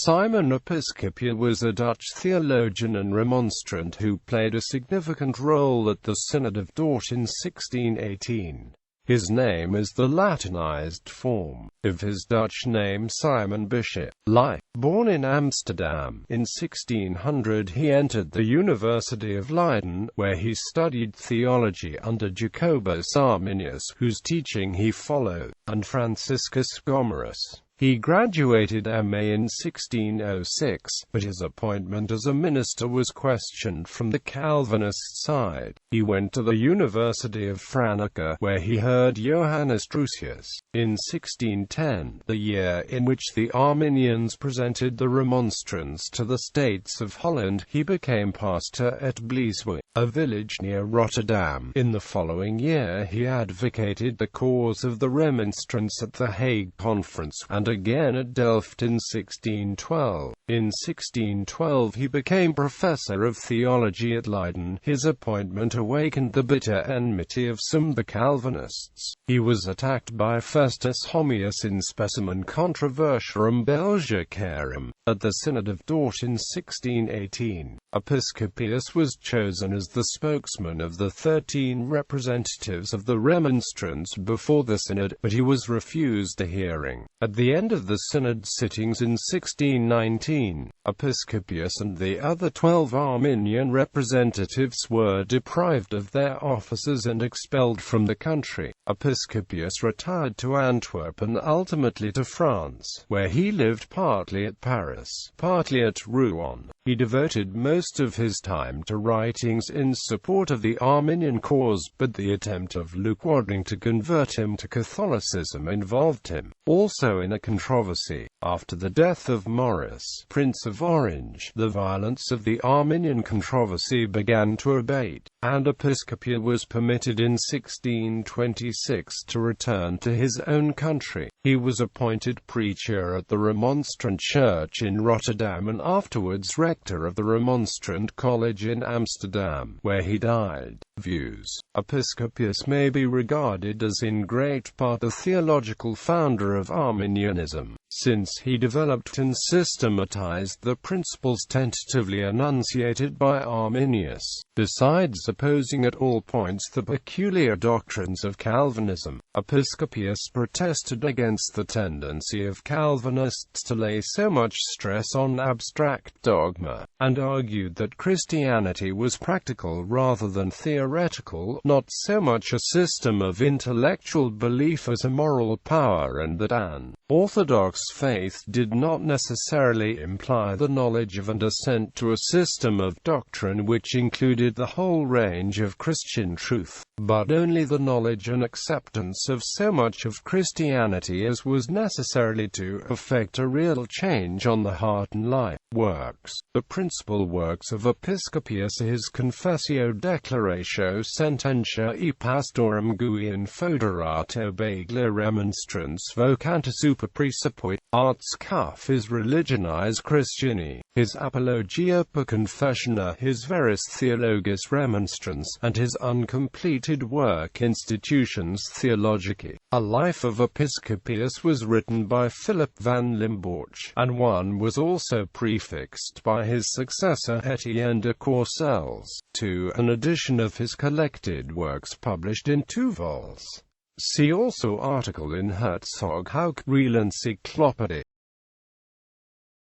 Simon Episcopius was a Dutch theologian and Remonstrant who played a significant role at the Synod of Dort in 1618. His name is the Latinized form of his Dutch name Simon Bisschop. Born in Amsterdam in 1600, he entered the University of Leiden, where he studied theology under Jacobus Arminius, whose teaching he followed, and Franciscus Gomarus. He graduated M.A. in 1606, but his appointment as a minister was questioned from the Calvinist side. He went to the University of Franeker, where he heard Johannes Drusius. In 1610, the year in which the Arminians presented the Remonstrants to the States of Holland, he became pastor at Bleeswijk, a village near Rotterdam. In the following year he advocated the cause of the Remonstrants at the Hague Conference, and again at Delft in 1612. In 1612 he became professor of theology at Leiden. His appointment awakened the bitter enmity of some the Calvinists. He was attacked by Festus Homius in Specimen Controversiarum Belgicarum. At the Synod of Dort in 1618, Episcopius was chosen as the spokesman of the 13 representatives of the Remonstrants before the Synod, but he was refused a hearing. At the end of the Synod sittings in 1619, Episcopius and the other 12 Arminian representatives were deprived of their offices and expelled from the country. Episcopius retired to Antwerp and ultimately to France, where he lived partly at Paris, partly at Rouen. He devoted most of his time to writings in support of the Arminian cause, but the attempt of Luke Wading to convert him to Catholicism involved him also in a controversy. After the death of Maurice, Prince of Orange, the violence of the Arminian controversy began to abate, and Episcopius was permitted in 1626 to return to his own country. He was appointed preacher at the Remonstrant Church in Rotterdam and afterwards rector of the Remonstrant College in Amsterdam, where he died. Views. Episcopius may be regarded as in great part the theological founder of Arminianism, since he developed and systematized the principles tentatively enunciated by Arminius. Besides opposing at all points the peculiar doctrines of Calvinism, Episcopius protested against the tendency of Calvinists to lay so much stress on abstract dogma, and argued that Christianity was practical rather than theoretical, not so much a system of intellectual belief as a moral power, and that an orthodox faith did not necessarily imply the knowledge of and assent to a system of doctrine which included the whole range of Christian truth, but only the knowledge and acceptance of so much of Christianity as was necessarily to effect a real change on the heart and life. Works. The principal works of Episcopius are his Confessio Declaratio Sententia e Pastorum Guian Foderato Bagla Remonstrants Vocanta Super Praesepuit, Arts Cuff, his Religionis Christiani, his Apologia per Confessiona, his Veris Theologus Remonstrans, and his uncompleted work Institutions Theologicae. A life of Episcopius was written by Philip van Limborch, and one was also prefixed by his successor Etienne de Courcelles, to an edition of his collected works published in 2 vols. See also article in Herzog Hauck Real Encyclopedy.